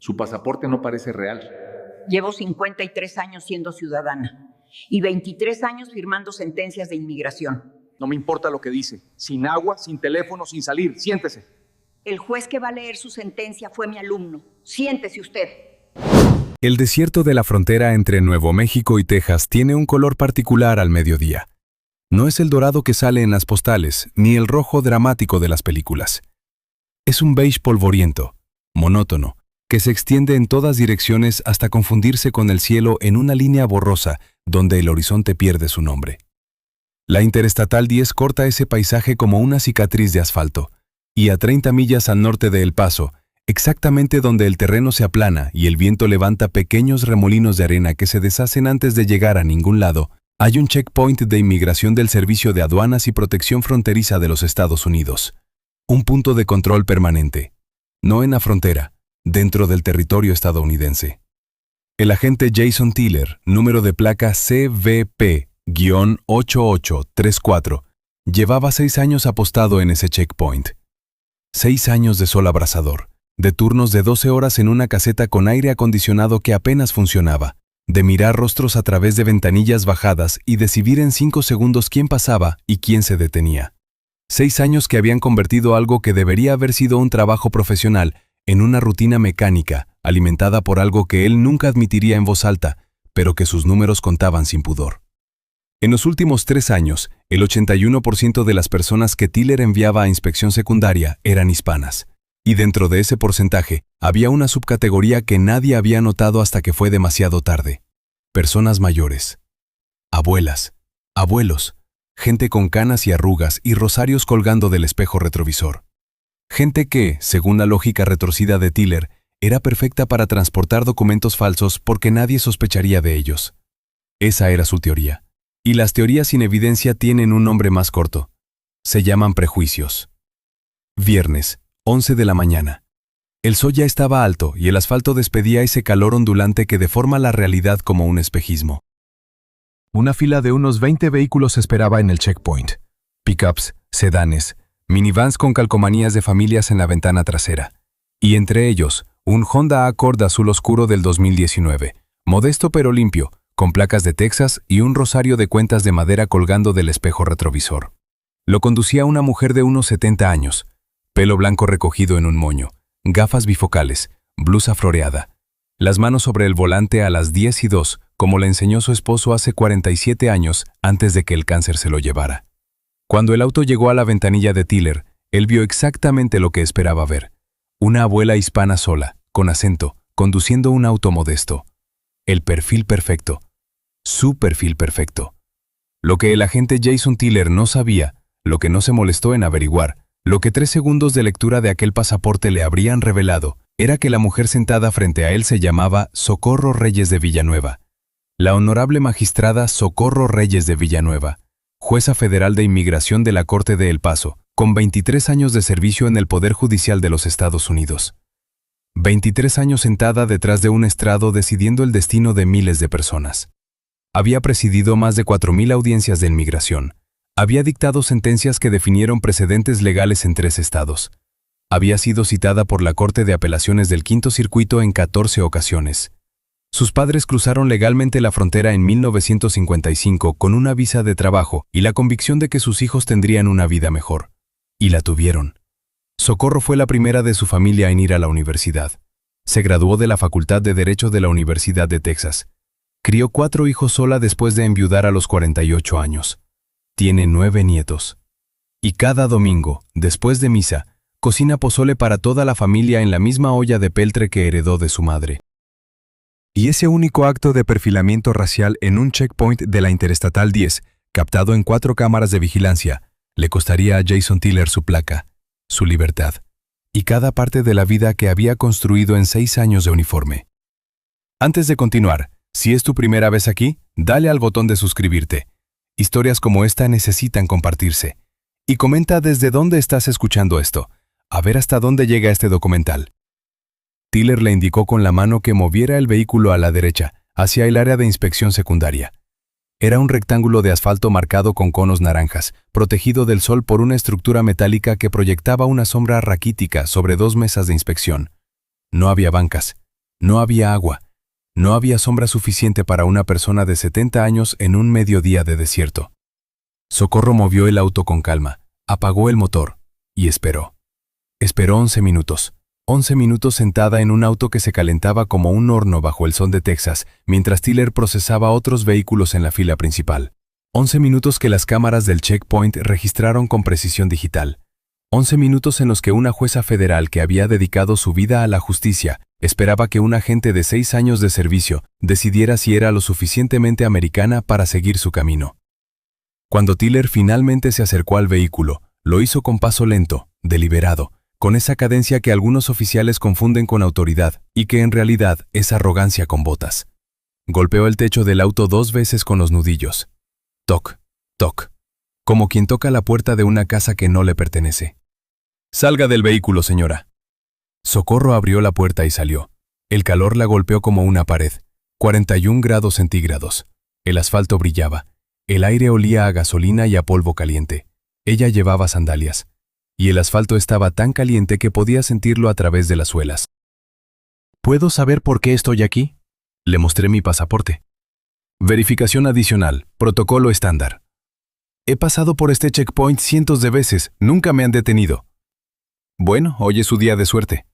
Su pasaporte no parece real. Llevo 53 años siendo ciudadana y 23 años firmando sentencias de inmigración. No me importa lo que dice. Sin agua, sin teléfono, sin salir. Siéntese. El juez que va a leer su sentencia fue mi alumno. Siéntese usted. El desierto de la frontera entre Nuevo México y Texas tiene un color particular al mediodía. No es el dorado que sale en las postales, ni el rojo dramático de las películas. Es un beige polvoriento, monótono, que se extiende en todas direcciones hasta confundirse con el cielo en una línea borrosa donde el horizonte pierde su nombre. La Interestatal 10 corta ese paisaje como una cicatriz de asfalto, y a 30 millas al norte de El Paso, exactamente donde el terreno se aplana y el viento levanta pequeños remolinos de arena que se deshacen antes de llegar a ningún lado, hay un checkpoint de inmigración del Servicio de Aduanas y Protección Fronteriza de los Estados Unidos. Un punto de control permanente. No en la frontera, dentro del territorio estadounidense. El agente Jason Tiller, número de placa CVP-8834, llevaba 6 años apostado en ese checkpoint. 6 años de sol abrasador, de turnos de 12 horas en una caseta con aire acondicionado que apenas funcionaba, de mirar rostros a través de ventanillas bajadas y decidir en 5 segundos quién pasaba y quién se detenía. 6 años que habían convertido algo que debería haber sido un trabajo profesional en una rutina mecánica, alimentada por algo que él nunca admitiría en voz alta, pero que sus números contaban sin pudor. En los últimos 3 años, el 81% de las personas que Tiller enviaba a inspección secundaria eran hispanas. Y dentro de ese porcentaje, había una subcategoría que nadie había notado hasta que fue demasiado tarde. Personas mayores. Abuelas, abuelos, gente con canas y arrugas y rosarios colgando del espejo retrovisor. Gente que, según la lógica retorcida de Tiller, era perfecta para transportar documentos falsos porque nadie sospecharía de ellos. Esa era su teoría. Y las teorías sin evidencia tienen un nombre más corto. Se llaman prejuicios. Viernes, 11 de la mañana. El sol ya estaba alto y el asfalto despedía ese calor ondulante que deforma la realidad como un espejismo. Una fila de unos 20 vehículos esperaba en el checkpoint. Pickups, sedanes, minivans con calcomanías de familias en la ventana trasera. Y entre ellos, un Honda Accord azul oscuro del 2019, modesto pero limpio, con placas de Texas y un rosario de cuentas de madera colgando del espejo retrovisor. Lo conducía una mujer de unos 70 años, pelo blanco recogido en un moño, gafas bifocales, blusa floreada. Las manos sobre el volante a las 10:02, como le enseñó su esposo hace 47 años antes de que el cáncer se lo llevara. Cuando el auto llegó a la ventanilla de Tiller, él vio exactamente lo que esperaba ver. Una abuela hispana sola, con acento, conduciendo un auto modesto. El perfil perfecto. Su perfil perfecto. Lo que el agente Jason Tiller no sabía, lo que no se molestó en averiguar, lo que 3 segundos de lectura de aquel pasaporte le habrían revelado, era que la mujer sentada frente a él se llamaba Socorro Reyes de Villanueva. La honorable magistrada Socorro Reyes de Villanueva, jueza federal de inmigración de la Corte de El Paso, con 23 años de servicio en el Poder Judicial de los Estados Unidos. 23 años sentada detrás de un estrado decidiendo el destino de miles de personas. Había presidido más de 4,000 audiencias de inmigración. Había dictado sentencias que definieron precedentes legales en 3 estados. Había sido citada por la Corte de Apelaciones del Quinto Circuito en 14 ocasiones. Sus padres cruzaron legalmente la frontera en 1955 con una visa de trabajo y la convicción de que sus hijos tendrían una vida mejor. Y la tuvieron. Socorro fue la primera de su familia en ir a la universidad. Se graduó de la Facultad de Derecho de la Universidad de Texas. Crió 4 hijos sola después de enviudar a los 48 años. Tiene 9 nietos. Y cada domingo, después de misa, cocina pozole para toda la familia en la misma olla de peltre que heredó de su madre. Y ese único acto de perfilamiento racial en un checkpoint de la Interestatal 10, captado en 4 cámaras de vigilancia, le costaría a Jason Tiller su placa, su libertad, y cada parte de la vida que había construido en 6 años de uniforme. Antes de continuar, si es tu primera vez aquí, dale al botón de suscribirte. Historias como esta necesitan compartirse. Y comenta desde dónde estás escuchando esto, a ver hasta dónde llega este documental. Tiller le indicó con la mano que moviera el vehículo a la derecha, hacia el área de inspección secundaria. Era un rectángulo de asfalto marcado con conos naranjas, protegido del sol por una estructura metálica que proyectaba una sombra raquítica sobre 2 mesas de inspección. No había bancas, No había agua. No había sombra suficiente para una persona de 70 años en un mediodía de desierto. Socorro movió el auto con calma, apagó el motor y esperó. Esperó 11 minutos. 11 minutos sentada en un auto que se calentaba como un horno bajo el sol de Texas, mientras Tiller procesaba otros vehículos en la fila principal. 11 minutos que las cámaras del checkpoint registraron con precisión digital. 11 minutos en los que una jueza federal que había dedicado su vida a la justicia esperaba que un agente de 6 años de servicio decidiera si era lo suficientemente americana para seguir su camino. Cuando Tiller finalmente se acercó al vehículo, lo hizo con paso lento, deliberado, con esa cadencia que algunos oficiales confunden con autoridad y que en realidad es arrogancia con botas. Golpeó el techo del auto 2 veces con los nudillos. Toc, toc, como quien toca la puerta de una casa que no le pertenece. «Salga del vehículo, señora». Socorro abrió la puerta y salió. El calor la golpeó como una pared. 41 grados centígrados. El asfalto brillaba. El aire olía a gasolina y a polvo caliente. Ella llevaba sandalias. Y el asfalto estaba tan caliente que podía sentirlo a través de las suelas. «¿Puedo saber por qué estoy aquí?». Le mostré mi pasaporte. «Verificación adicional, protocolo estándar». «He pasado por este checkpoint cientos de veces, nunca me han detenido». «Bueno, hoy es su día de suerte».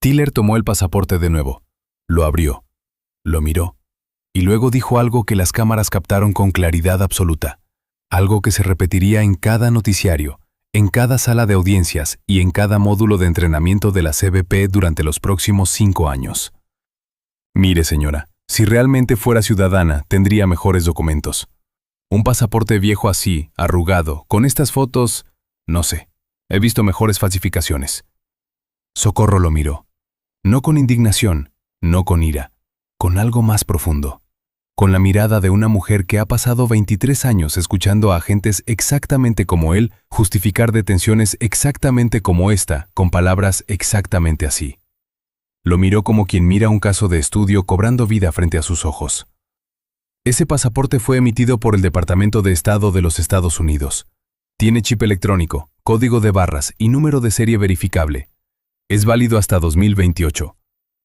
Tiller tomó el pasaporte de nuevo. Lo abrió. Lo miró. Y luego dijo algo que las cámaras captaron con claridad absoluta. Algo que se repetiría en cada noticiario, en cada sala de audiencias y en cada módulo de entrenamiento de la CBP durante los próximos 5 años. «Mire, señora, si realmente fuera ciudadana, tendría mejores documentos. Un pasaporte viejo así, arrugado, con estas fotos, no sé. He visto mejores falsificaciones». Socorro lo miró. No con indignación, no con ira, con algo más profundo. Con la mirada de una mujer que ha pasado 23 años escuchando a agentes exactamente como él justificar detenciones exactamente como esta, con palabras exactamente así. Lo miró como quien mira un caso de estudio cobrando vida frente a sus ojos. Ese pasaporte fue emitido por el Departamento de Estado de los Estados Unidos. Tiene chip electrónico, código de barras y número de serie verificable. Es válido hasta 2028.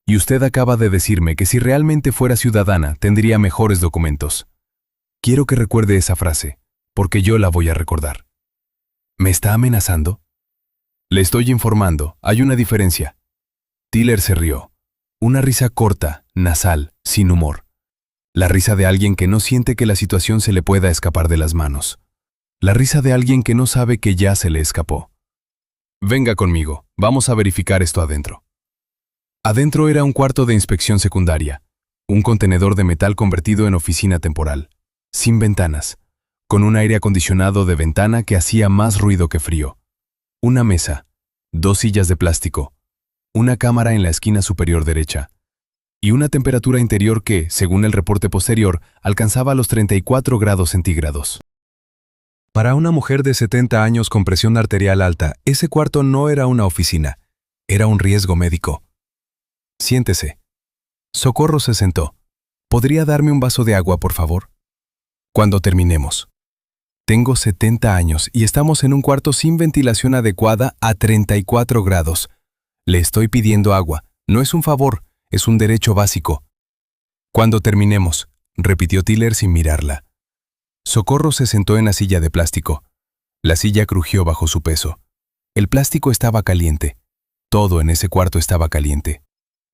Y usted acaba de decirme que si realmente fuera ciudadana tendría mejores documentos. Quiero que recuerde esa frase, porque yo la voy a recordar. ¿Me está amenazando? Le estoy informando, hay una diferencia. Tiller se rió. Una risa corta, nasal, sin humor. La risa de alguien que no siente que la situación se le pueda escapar de las manos. La risa de alguien que no sabe que ya se le escapó. Venga conmigo, vamos a verificar esto adentro. Adentro era un cuarto de inspección secundaria, un contenedor de metal convertido en oficina temporal, sin ventanas, con un aire acondicionado de ventana que hacía más ruido que frío. Una mesa, 2 sillas de plástico, una cámara en la esquina superior derecha, y una temperatura interior que, según el reporte posterior, alcanzaba los 34 grados centígrados. Para una mujer de 70 años con presión arterial alta, ese cuarto no era una oficina, era un riesgo médico. «Siéntese». Socorro se sentó. «¿Podría darme un vaso de agua, por favor?» «Cuando terminemos». «Tengo 70 años y estamos en un cuarto sin ventilación adecuada a 34 grados. Le estoy pidiendo agua. No es un favor, es un derecho básico». «Cuando terminemos», repitió Tiller sin mirarla. Socorro se sentó en la silla de plástico. La silla crujió bajo su peso. El plástico estaba caliente. Todo en ese cuarto estaba caliente.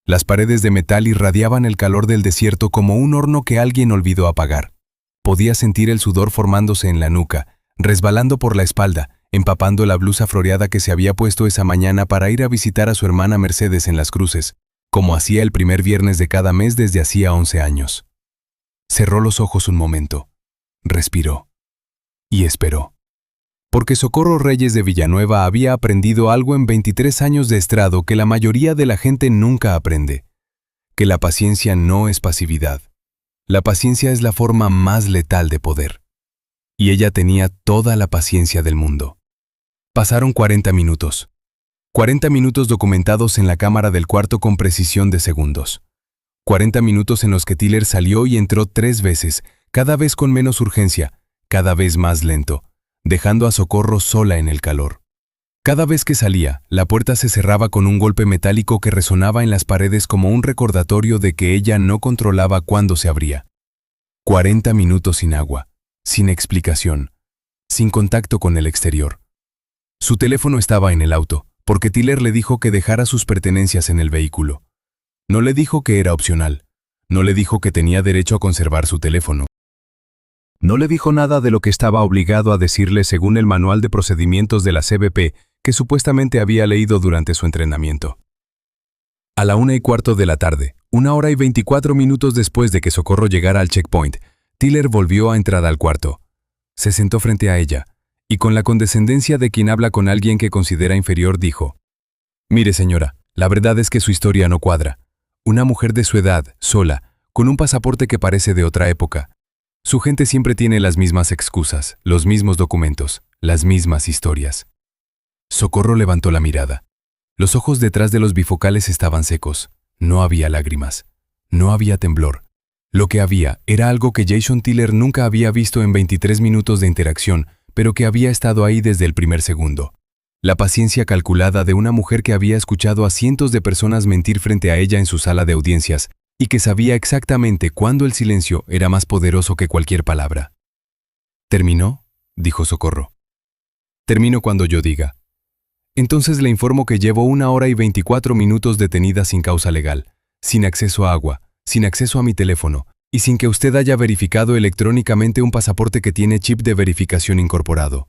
Las paredes de metal irradiaban el calor del desierto como un horno que alguien olvidó apagar. Podía sentir el sudor formándose en la nuca, resbalando por la espalda, empapando la blusa floreada que se había puesto esa mañana para ir a visitar a su hermana Mercedes en Las Cruces, como hacía el primer viernes de cada mes desde hacía 11 años. Cerró los ojos un momento. Respiró. Y esperó. Porque Socorro Reyes de Villanueva había aprendido algo en 23 años de estrado que la mayoría de la gente nunca aprende. Que la paciencia no es pasividad. La paciencia es la forma más letal de poder. Y ella tenía toda la paciencia del mundo. Pasaron 40 minutos. 40 minutos documentados en la cámara del cuarto con precisión de segundos. 40 minutos en los que Tiller salió y entró 3 veces, cada vez con menos urgencia, cada vez más lento, dejando a Socorro sola en el calor. Cada vez que salía, la puerta se cerraba con un golpe metálico que resonaba en las paredes como un recordatorio de que ella no controlaba cuándo se abría. 40 minutos sin agua, sin explicación, sin contacto con el exterior. Su teléfono estaba en el auto, porque Tiller le dijo que dejara sus pertenencias en el vehículo. No le dijo que era opcional. No le dijo que tenía derecho a conservar su teléfono. No le dijo nada de lo que estaba obligado a decirle según el manual de procedimientos de la CBP que supuestamente había leído durante su entrenamiento. A la 1:15 de la tarde, 1 hora y 24 minutos después de que Socorro llegara al checkpoint, Tiller volvió a entrar al cuarto. Se sentó frente a ella, y con la condescendencia de quien habla con alguien que considera inferior dijo: «Mire, señora, la verdad es que su historia no cuadra. Una mujer de su edad, sola, con un pasaporte que parece de otra época. Su gente siempre tiene las mismas excusas, los mismos documentos, las mismas historias». Socorro levantó la mirada. Los ojos detrás de los bifocales estaban secos. No había lágrimas. No había temblor. Lo que había era algo que Jason Tiller nunca había visto en 23 minutos de interacción, pero que había estado ahí desde el primer segundo. La paciencia calculada de una mujer que había escuchado a cientos de personas mentir frente a ella en su sala de audiencias y que sabía exactamente cuándo el silencio era más poderoso que cualquier palabra. «¿Terminó?», dijo Socorro. «Termino cuando yo diga. Entonces le informo que llevo 1 hora y 24 minutos detenida sin causa legal, sin acceso a agua, sin acceso a mi teléfono, y sin que usted haya verificado electrónicamente un pasaporte que tiene chip de verificación incorporado.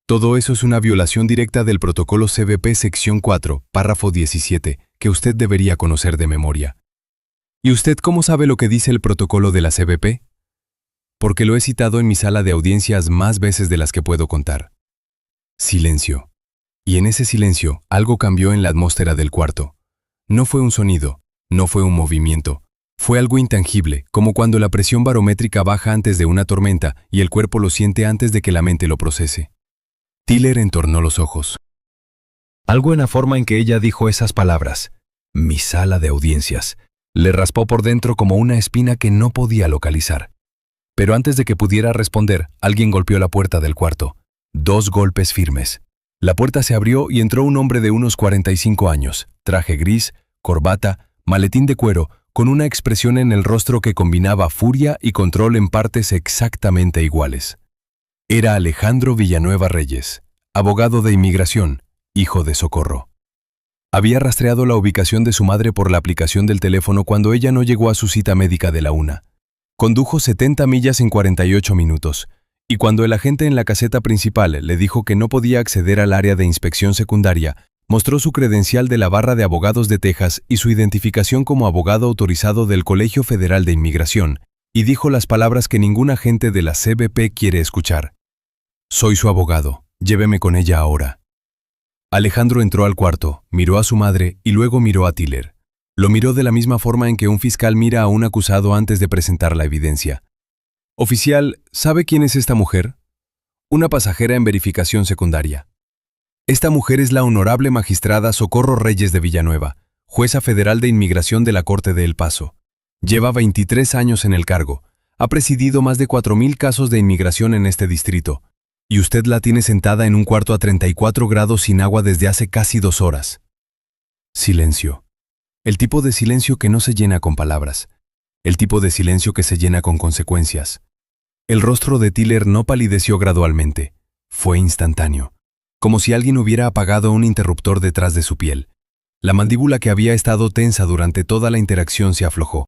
Todo eso es una violación directa del protocolo CBP sección 4, párrafo 17, que usted debería conocer de memoria». «¿Y usted cómo sabe lo que dice el protocolo de la CBP?» «Porque lo he citado en mi sala de audiencias más veces de las que puedo contar». Silencio. Y en ese silencio, algo cambió en la atmósfera del cuarto. No fue un sonido, no fue un movimiento. Fue algo intangible, como cuando la presión barométrica baja antes de una tormenta y el cuerpo lo siente antes de que la mente lo procese. Tiller entornó los ojos. Algo en la forma en que ella dijo esas palabras, «mi sala de audiencias», le raspó por dentro como una espina que no podía localizar. Pero antes de que pudiera responder, alguien golpeó la puerta del cuarto. 2 golpes firmes. La puerta se abrió y entró un hombre de unos 45 años, traje gris, corbata, maletín de cuero, con una expresión en el rostro que combinaba furia y control en partes exactamente iguales. Era Alejandro Villanueva Reyes, abogado de inmigración, hijo de Socorro. Había rastreado la ubicación de su madre por la aplicación del teléfono cuando ella no llegó a su cita médica de la 1. Condujo 70 millas en 48 minutos. Y cuando el agente en la caseta principal le dijo que no podía acceder al área de inspección secundaria, mostró su credencial de la Barra de Abogados de Texas y su identificación como abogado autorizado del Colegio Federal de Inmigración, y dijo las palabras que ningún agente de la CBP quiere escuchar. «Soy su abogado, lléveme con ella ahora». Alejandro entró al cuarto, miró a su madre y luego miró a Tiller. Lo miró de la misma forma en que un fiscal mira a un acusado antes de presentar la evidencia. «Oficial, ¿sabe quién es esta mujer?» «Una pasajera en verificación secundaria». «Esta mujer es la honorable magistrada Socorro Reyes de Villanueva, jueza federal de inmigración de la Corte de El Paso. Lleva 23 años en el cargo. Ha presidido más de 4,000 casos de inmigración en este distrito. Y usted la tiene sentada en un cuarto a 34 grados sin agua desde hace casi 2 horas». Silencio. El tipo de silencio que no se llena con palabras. El tipo de silencio que se llena con consecuencias. El rostro de Tiller no palideció gradualmente. Fue instantáneo. Como si alguien hubiera apagado un interruptor detrás de su piel. La mandíbula que había estado tensa durante toda la interacción se aflojó.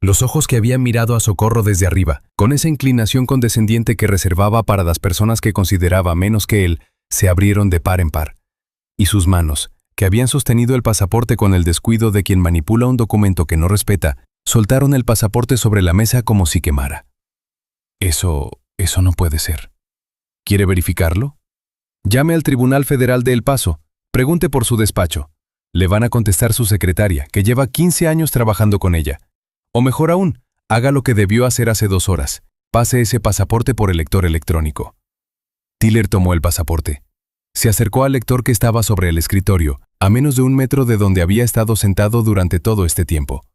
Los ojos que habían mirado a Socorro desde arriba, con esa inclinación condescendiente que reservaba para las personas que consideraba menos que él, se abrieron de par en par. Y sus manos, que habían sostenido el pasaporte con el descuido de quien manipula un documento que no respeta, soltaron el pasaporte sobre la mesa como si quemara. Eso no puede ser. ¿Quiere verificarlo? Llame al Tribunal Federal de El Paso. Pregunte por su despacho. Le van a contestar su secretaria, que lleva 15 años trabajando con ella. O mejor aún, haga lo que debió hacer hace 2 horas. Pase ese pasaporte por el lector electrónico. Tiller tomó el pasaporte. Se acercó al lector que estaba sobre el escritorio, a menos de 1 metro de donde había estado sentado durante todo este tiempo.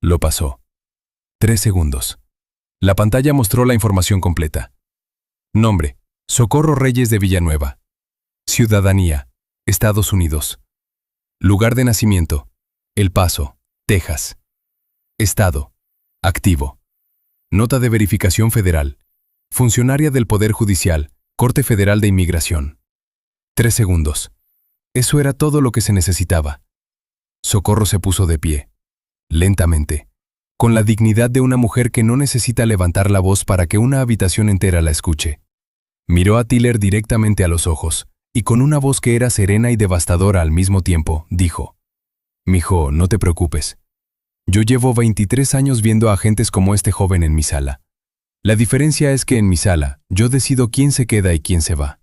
Lo pasó. 3 segundos. La pantalla mostró la información completa. Nombre: Socorro Reyes de Villanueva. Ciudadanía, Estados Unidos. Lugar de nacimiento, El Paso, Texas. Estado, activo. Nota de verificación federal. Funcionaria del Poder Judicial, Corte Federal de Inmigración. 3 segundos. Eso era todo lo que se necesitaba. Socorro se puso de pie, lentamente, con la dignidad de una mujer que no necesita levantar la voz para que una habitación entera la escuche. Miró a Tiller directamente a los ojos, y con una voz que era serena y devastadora al mismo tiempo, dijo: «Mijo, no te preocupes. Yo llevo 23 años viendo a agentes como este joven en mi sala. La diferencia es que en mi sala, yo decido quién se queda y quién se va».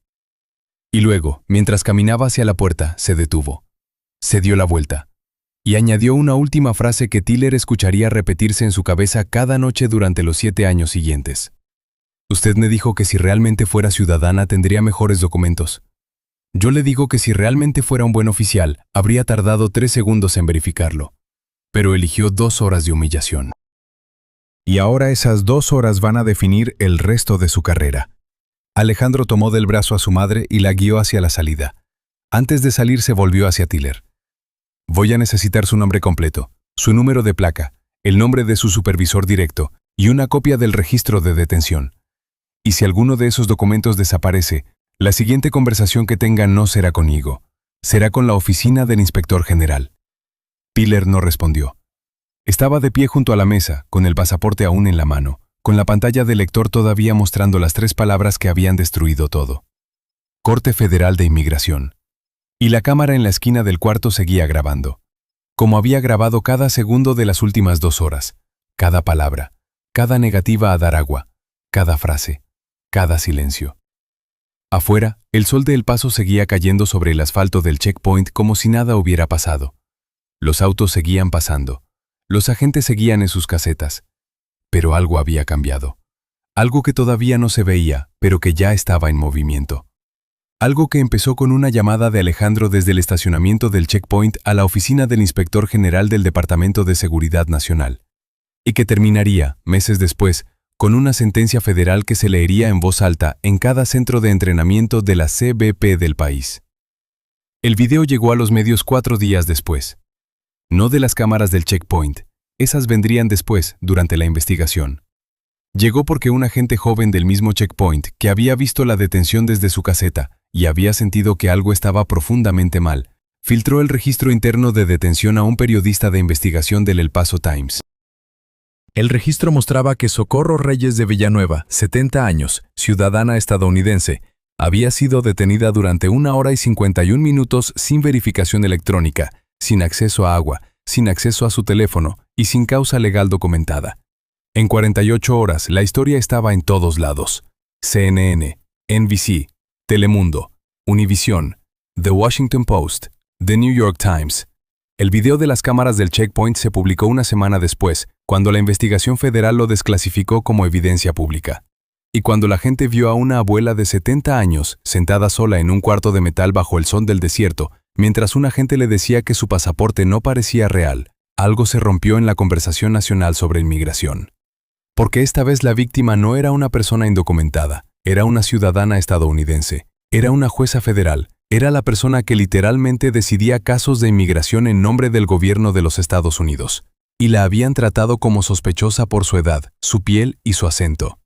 Y luego, mientras caminaba hacia la puerta, se detuvo. Se dio la vuelta. Y añadió una última frase que Tiller escucharía repetirse en su cabeza cada noche durante los 7 años siguientes. «Usted me dijo que si realmente fuera ciudadana tendría mejores documentos. Yo le digo que si realmente fuera un buen oficial, habría tardado 3 segundos en verificarlo. Pero eligió 2 horas de humillación. Y ahora esas 2 horas van a definir el resto de su carrera». Alejandro tomó del brazo a su madre y la guió hacia la salida. Antes de salir se volvió hacia Tiller. «Voy a necesitar su nombre completo, su número de placa, el nombre de su supervisor directo y una copia del registro de detención. Y si alguno de esos documentos desaparece, la siguiente conversación que tenga no será conmigo, será con la oficina del inspector general». Tiller no respondió. Estaba de pie junto a la mesa, con el pasaporte aún en la mano, con la pantalla del lector todavía mostrando las 3 palabras que habían destruido todo. Corte Federal de Inmigración. Y la cámara en la esquina del cuarto seguía grabando, como había grabado cada segundo de las últimas 2 horas, cada palabra, cada negativa a dar agua, cada frase, cada silencio. Afuera, el sol de El Paso seguía cayendo sobre el asfalto del checkpoint como si nada hubiera pasado. Los autos seguían pasando, los agentes seguían en sus casetas, pero algo había cambiado. Algo que todavía no se veía, pero que ya estaba en movimiento. Algo que empezó con una llamada de Alejandro desde el estacionamiento del checkpoint a la oficina del inspector general del Departamento de Seguridad Nacional, y que terminaría, meses después, con una sentencia federal que se leería en voz alta en cada centro de entrenamiento de la CBP del país. El video llegó a los medios 4 días después. No de las cámaras del checkpoint, esas vendrían después, durante la investigación. Llegó porque un agente joven del mismo checkpoint, que había visto la detención desde su caseta y había sentido que algo estaba profundamente mal, filtró el registro interno de detención a un periodista de investigación del El Paso Times. El registro mostraba que Socorro Reyes de Villanueva, 70 años, ciudadana estadounidense, había sido detenida durante 1 hora y 51 minutos sin verificación electrónica, sin acceso a agua, sin acceso a su teléfono y sin causa legal documentada. En 48 horas, la historia estaba en todos lados. CNN, NBC, Telemundo, Univision, The Washington Post, The New York Times. El video de las cámaras del checkpoint se publicó una semana después, cuando la investigación federal lo desclasificó como evidencia pública. Y cuando la gente vio a una abuela de 70 años, sentada sola en un cuarto de metal bajo el sol del desierto, mientras un agente le decía que su pasaporte no parecía real, algo se rompió en la conversación nacional sobre inmigración. Porque esta vez la víctima no era una persona indocumentada, era una ciudadana estadounidense, era una jueza federal, era la persona que literalmente decidía casos de inmigración en nombre del gobierno de los Estados Unidos, y la habían tratado como sospechosa por su edad, su piel y su acento.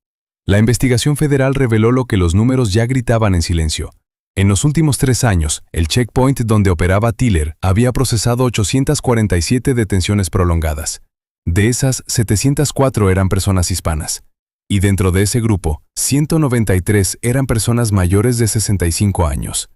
La investigación federal reveló lo que los números ya gritaban en silencio. En los últimos 3 años, el checkpoint donde operaba Tiller había procesado 847 detenciones prolongadas. De esas, 704 eran personas hispanas. Y dentro de ese grupo, 193 eran personas mayores de 65 años.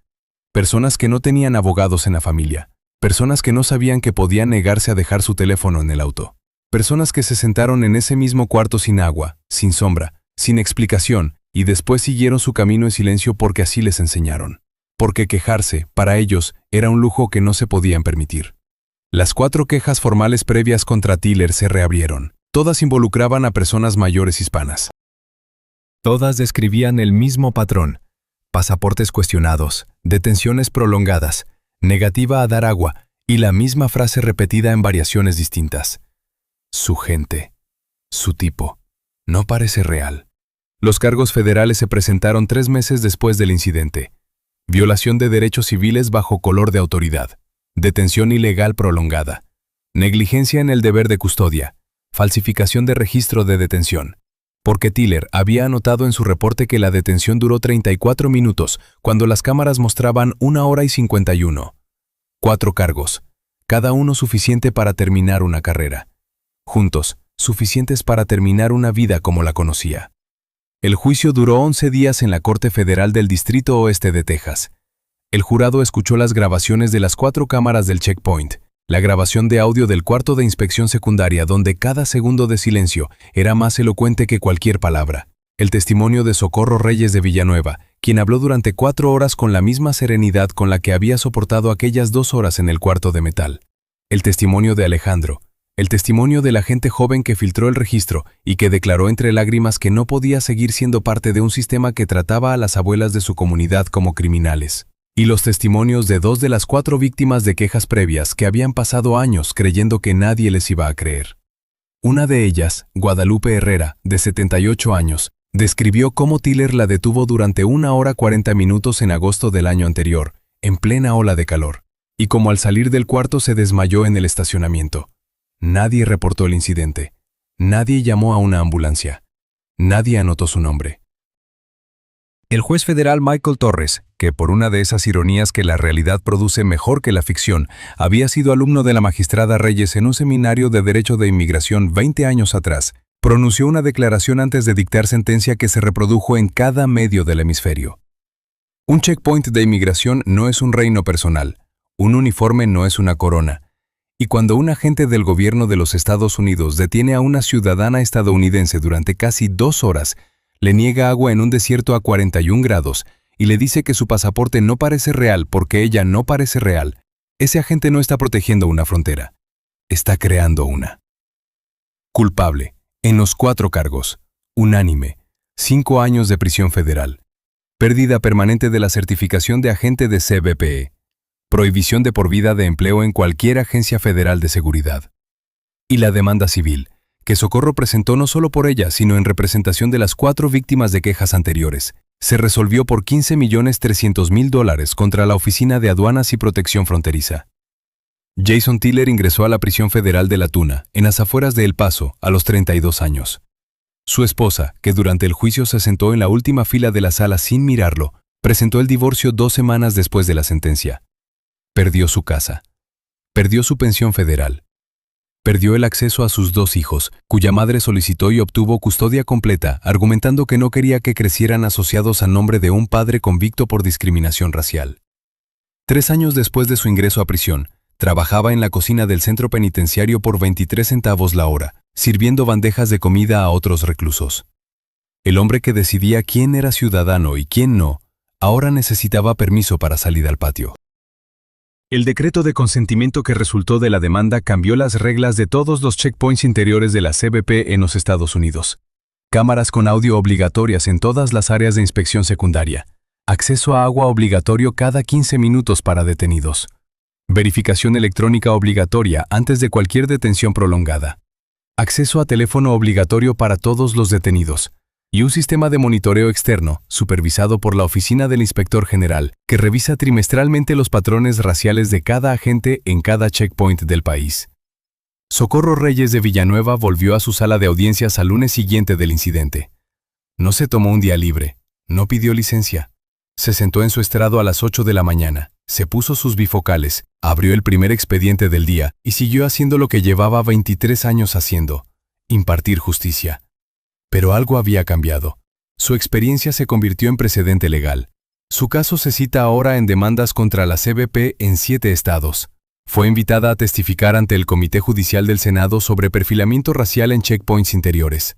Personas que no tenían abogados en la familia. Personas que no sabían que podían negarse a dejar su teléfono en el auto. Personas que se sentaron en ese mismo cuarto sin agua, sin sombra, sin explicación, y después siguieron su camino en silencio porque así les enseñaron. Porque quejarse, para ellos, era un lujo que no se podían permitir. Las 4 quejas formales previas contra Tiller se reabrieron. Todas involucraban a personas mayores hispanas. Todas describían el mismo patrón. Pasaportes cuestionados, detenciones prolongadas, negativa a dar agua y la misma frase repetida en variaciones distintas. Su gente, su tipo, no parece real. Los cargos federales se presentaron 3 meses después del incidente. violación de derechos civiles bajo color de autoridad, detención ilegal prolongada, negligencia en el deber de custodia, falsificación de registro de detención. Porque Tiller había anotado en su reporte que la detención duró 34 minutos, cuando las cámaras mostraban 1 hora y 51. 4 cargos, cada uno suficiente para terminar una carrera. Juntos, suficientes para terminar una vida como la conocía. El juicio duró 11 días en la Corte Federal del Distrito Oeste de Texas. El jurado escuchó las grabaciones de las 4 cámaras del checkpoint, la grabación de audio del cuarto de inspección secundaria donde cada segundo de silencio era más elocuente que cualquier palabra, el testimonio de Socorro Reyes de Villanueva, quien habló durante 4 horas con la misma serenidad con la que había soportado aquellas 2 horas en el cuarto de metal, el testimonio de Alejandro, el testimonio del agente joven que filtró el registro y que declaró entre lágrimas que no podía seguir siendo parte de un sistema que trataba a las abuelas de su comunidad como criminales. Y los testimonios de 2 de las 4 víctimas de quejas previas que habían pasado años creyendo que nadie les iba a creer. Una de ellas, Guadalupe Herrera, de 78 años, describió cómo Tiller la detuvo durante 1 hora 40 minutos en agosto del año anterior, en plena ola de calor, y como al salir del cuarto se desmayó en el estacionamiento. Nadie reportó el incidente. Nadie llamó a una ambulancia. Nadie anotó su nombre. El juez federal Michael Torres, que por una de esas ironías que la realidad produce mejor que la ficción, había sido alumno de la magistrada Reyes en un seminario de Derecho de Inmigración 20 años atrás, pronunció una declaración antes de dictar sentencia que se reprodujo en cada medio del hemisferio. Un checkpoint de inmigración no es un reino personal, un uniforme no es una corona, y cuando un agente del gobierno de los Estados Unidos detiene a una ciudadana estadounidense durante casi 2 horas, le niega agua en un desierto a 41 grados y le dice que su pasaporte no parece real porque ella no parece real, ese agente no está protegiendo una frontera, está creando una. Culpable, en los 4 cargos, unánime, 5 años de prisión federal, pérdida permanente de la certificación de agente de CBP, prohibición de por vida de empleo en cualquier agencia federal de seguridad. Y la demanda civil, que Socorro presentó no solo por ella, sino en representación de las 4 víctimas de quejas anteriores, se resolvió por $15.300.000 contra la Oficina de Aduanas y Protección Fronteriza. Jason Tiller ingresó a la prisión federal de La Tuna, en las afueras de El Paso, a los 32 años. Su esposa, que durante el juicio se sentó en la última fila de la sala sin mirarlo, presentó el divorcio 2 semanas después de la sentencia. Perdió su casa. Perdió su pensión federal. Perdió el acceso a sus 2 hijos, cuya madre solicitó y obtuvo custodia completa, argumentando que no quería que crecieran asociados a nombre de un padre convicto por discriminación racial. 3 años después de su ingreso a prisión, trabajaba en la cocina del centro penitenciario por 23 centavos la hora, sirviendo bandejas de comida a otros reclusos. El hombre que decidía quién era ciudadano y quién no, ahora necesitaba permiso para salir al patio. El decreto de consentimiento que resultó de la demanda cambió las reglas de todos los checkpoints interiores de la CBP en los Estados Unidos. Cámaras con audio obligatorias en todas las áreas de inspección secundaria. Acceso a agua obligatorio cada 15 minutos para detenidos. Verificación electrónica obligatoria antes de cualquier detención prolongada. Acceso a teléfono obligatorio para todos los detenidos. Y un sistema de monitoreo externo, supervisado por la Oficina del Inspector General, que revisa trimestralmente los patrones raciales de cada agente en cada checkpoint del país. Socorro Reyes de Villanueva volvió a su sala de audiencias al lunes siguiente del incidente. No se tomó un día libre, no pidió licencia. Se sentó en su estrado a las 8 de la mañana, se puso sus bifocales, abrió el primer expediente del día y siguió haciendo lo que llevaba 23 años haciendo: impartir justicia. Pero algo había cambiado. Su experiencia se convirtió en precedente legal. Su caso se cita ahora en demandas contra la CBP en 7 estados. Fue invitada a testificar ante el Comité Judicial del Senado sobre perfilamiento racial en checkpoints interiores.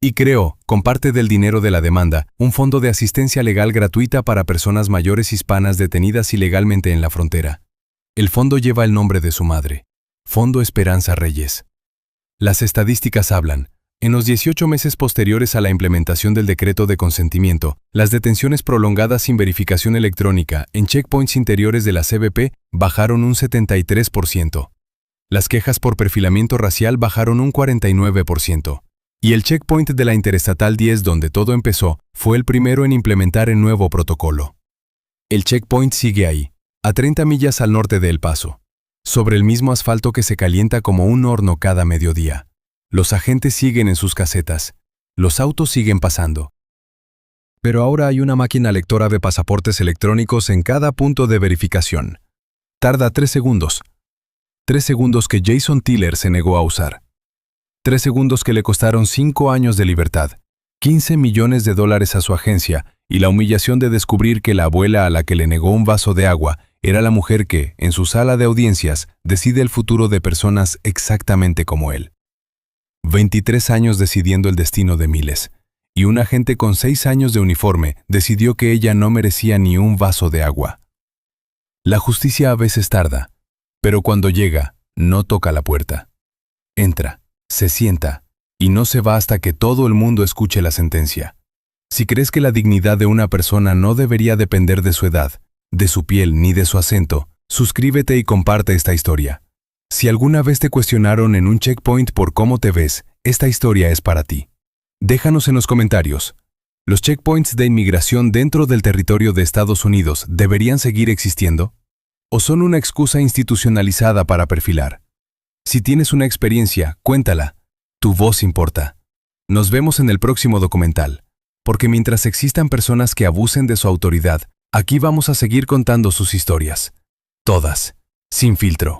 Y creó, con parte del dinero de la demanda, un fondo de asistencia legal gratuita para personas mayores hispanas detenidas ilegalmente en la frontera. El fondo lleva el nombre de su madre, Fondo Esperanza Reyes. Las estadísticas hablan. En los 18 meses posteriores a la implementación del decreto de consentimiento, las detenciones prolongadas sin verificación electrónica en checkpoints interiores de la CBP bajaron un 73%. Las quejas por perfilamiento racial bajaron un 49%. Y el checkpoint de la Interestatal 10, donde todo empezó, fue el primero en implementar el nuevo protocolo. El checkpoint sigue ahí, a 30 millas al norte de El Paso, sobre el mismo asfalto que se calienta como un horno cada mediodía. Los agentes siguen en sus casetas. Los autos siguen pasando. Pero ahora hay una máquina lectora de pasaportes electrónicos en cada punto de verificación. Tarda 3 segundos. 3 segundos que Jason Tiller se negó a usar. 3 segundos que le costaron 5 años de libertad, 15 millones de dólares a su agencia y la humillación de descubrir que la abuela a la que le negó un vaso de agua era la mujer que, en su sala de audiencias, decide el futuro de personas exactamente como él. 23 años decidiendo el destino de miles, y un agente con 6 años de uniforme decidió que ella no merecía ni un vaso de agua. La justicia a veces tarda, pero cuando llega, no toca la puerta. Entra, se sienta, y no se va hasta que todo el mundo escuche la sentencia. Si crees que la dignidad de una persona no debería depender de su edad, de su piel ni de su acento, suscríbete y comparte esta historia. Si alguna vez te cuestionaron en un checkpoint por cómo te ves, esta historia es para ti. Déjanos en los comentarios. ¿Los checkpoints de inmigración dentro del territorio de Estados Unidos deberían seguir existiendo? ¿O son una excusa institucionalizada para perfilar? Si tienes una experiencia, cuéntala. Tu voz importa. Nos vemos en el próximo documental, porque mientras existan personas que abusen de su autoridad, aquí vamos a seguir contando sus historias. Todas, sin filtro.